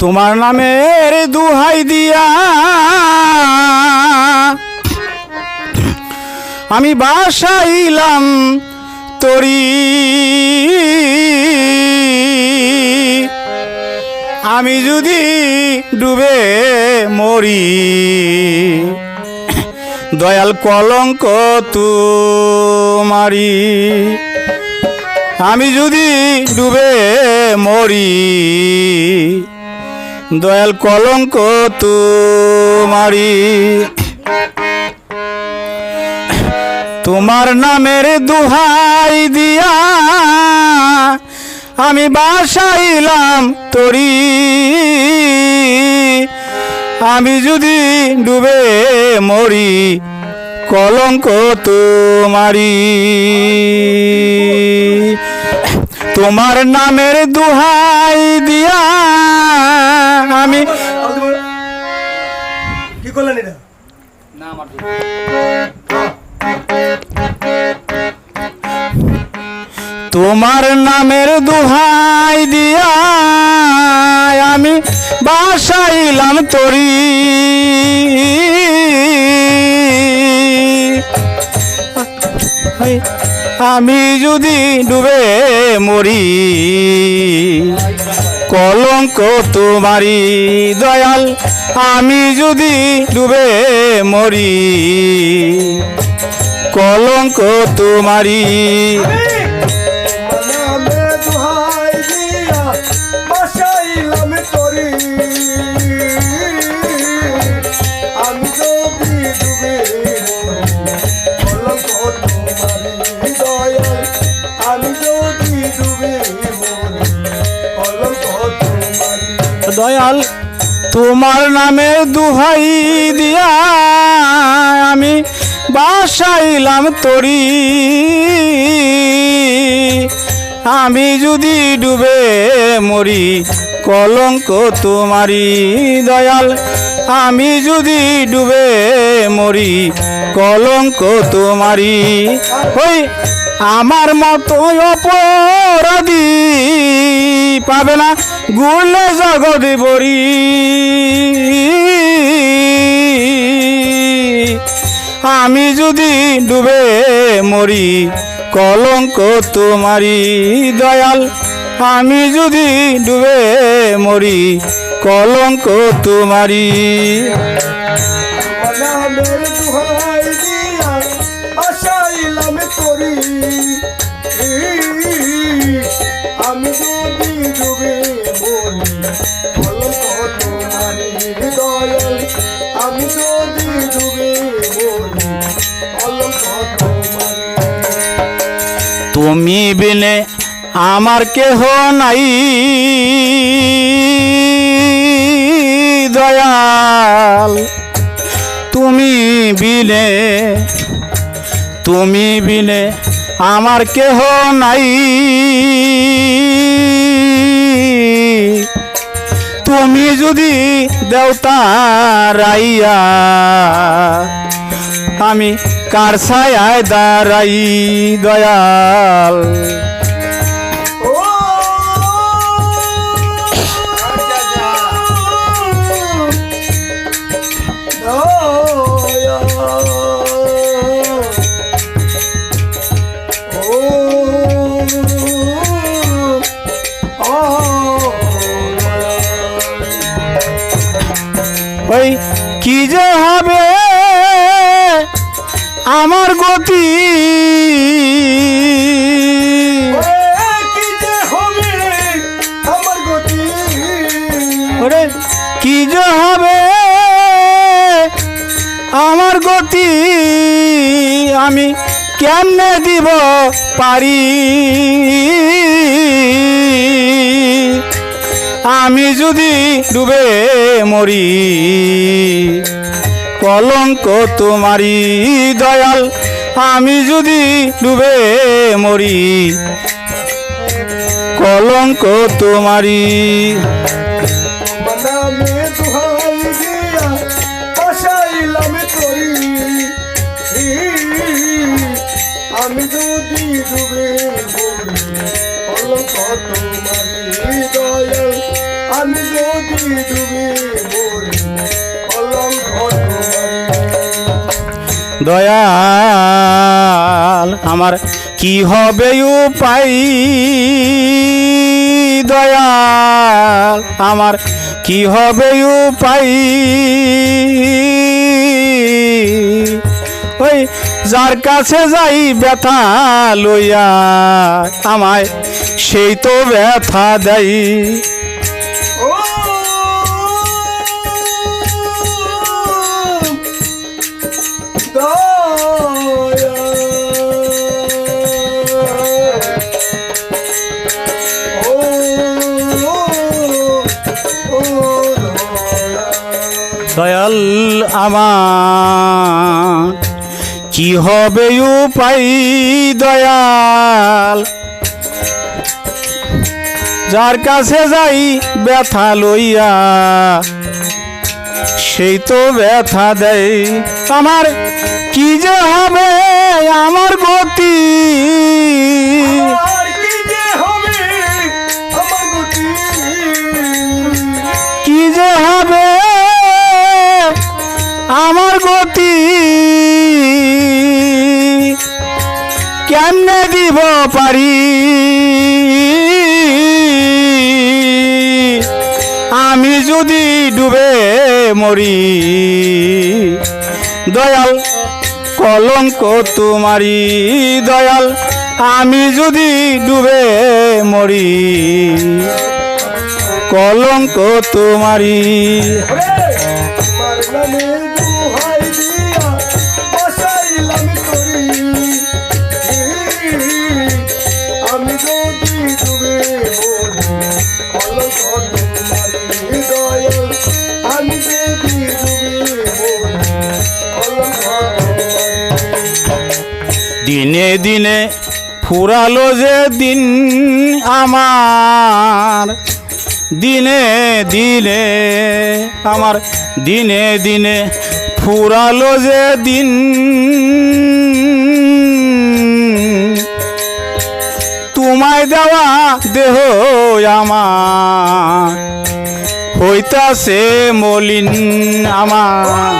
তোমার নামের দুহাই দিয়া আমি বাসাইলাম তরি, আমি যদি ডুবে মরি দয়াল কলঙ্ক তোমারি, আমি যদি ডুবে মরি দয়াল কলঙ্ক তোমারি। তোমার নামের দুহাই দিয়া আমি বাসাইলাম তরি, আমি যদি ডুবে মরি কলঙ্ক তোমারি। তোমার নামের দুহাই দিয়া আমি কি করলেন এটা? তোমার নামের দুহাই দিয়া আমি বাসাইলাম তরি, আমি যদি ডুবে মরি কলঙ্ক তোমারি দয়াল, আমি যদি ডুবে মরি কলঙ্ক তোমারি। দয়াল তোমার নামের দুহাই দিয়া আমি বাসাইলাম তরি, আমি যদি ডুবে মরি কলঙ্ক তোমারি দয়াল, আমি যদি ডুবে মরি কলঙ্ক তোমারি। ওই আমার মতো অপরাধী পাবে না গুলে জগৎ বরি, আমি যদি ডুবে মরি কলঙ্ক তোমারি দয়াল, আমি যদি ডুবে মরি কলঙ্ক তোমারি। আমি যদি ডুবে মরি কলঙ্ক তোমারি দয়াল, আমি যদি ডুবে মরি কলঙ্ক তোমারি। তুমি বিনে আমার কেহ নাই দয়াল, তুমি বিনে আমার কেহ নাই, তুমি যদি দেওতা রাইয়া আমি কার ছায়ায় দাঁড়াই দয়াল। ওই কি যে হবে আমার গতি, কি যে হবে আমার গতি, ওরে কি যে হবে আমার গতি, আমি কেমনে দিব পারি, আমি যদি ডুবে মরি কলঙ্ক তোমারি দয়াল, আমি যদি ডুবে মরি কলঙ্ক তোমারি। আমি যদি ডুবে মরি কলঙ্ক তোমারি দয়াল, আমি যদি ডুবে মরি কলঙ্ক তোমারি দয়াল আমার কি হবে উপায় দয়াল আমার কি হবে উপায় ওই যার কাছে যাই ব্যথা লইয়া আমায় সেই তো ব্যথা দেয় ও দয়া ও দয়া দয়াল আমার কি হবে উপায় দয়াল যার কাছে যাই ব্যথা লইয়া সেই তো ব্যথা দেয় আমার কি যে হবে আমার গতি আর কি যে হবে আমার গতি কি যে হবে আমার গতি কেমনে দিব পারি আমি যদি ডুবে মরি দয়াল কলঙ্ক তোমারি দয়াল আমি যদি ডুবে মরি কলঙ্ক তোমারি আমার নামে দুহাই দিয়া বসাইলাম করি আমি যদি ডুবে মরি কলঙ্ক তোমারি দয়াল আমি যদি ডুবে মরি কলঙ্ক তোমারি দিনে দিনে ফুরালো যে দিন আমার দিনে দিনে আমার দিনে দিনে ফুরালো যে দিন তোমায় দেওয়া দেহ আমার হইতাছে মলিন আমার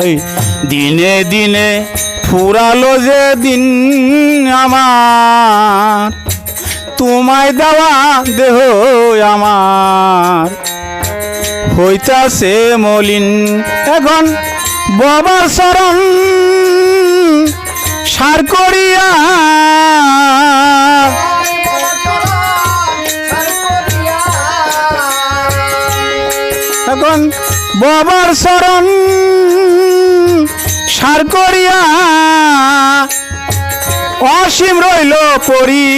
ওই দিনে দিনে ফুরালো যে দিন আমার তোমায় দেওয়া দেহ আমার হইতাছে মলিন এখন বাবার শরণ সার করিয়া এখন বাবার শরণ সার করিয়া অসীম রইল পরি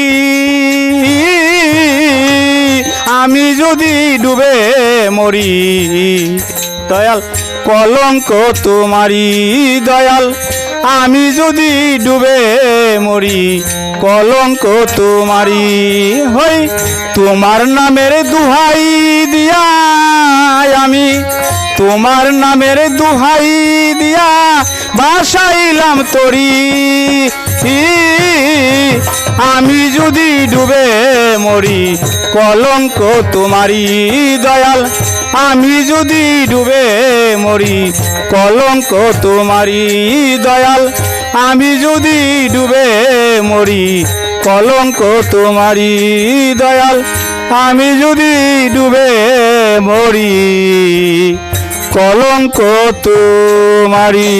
আমি যদি ডুবে মরি দয়াল কলঙ্ক তোমারি দয়াল আমি যদি ডুবে মরি কলঙ্ক তোমারি হই তোমার নামের দুহাই দিয়া আমি তোমার নামের দুহাই দিয়া বাসাইলাম তরি আমি যদি ডুবে মরি কলঙ্ক তোমারি দয়াল আমি যদি ডুবে মরি কলঙ্ক তোমারি দয়াল আমি যদি ডুবে মরি কলঙ্ক তোমারি দয়াল আমি যদি ডুবে মরি কলঙ্ক তোমারি।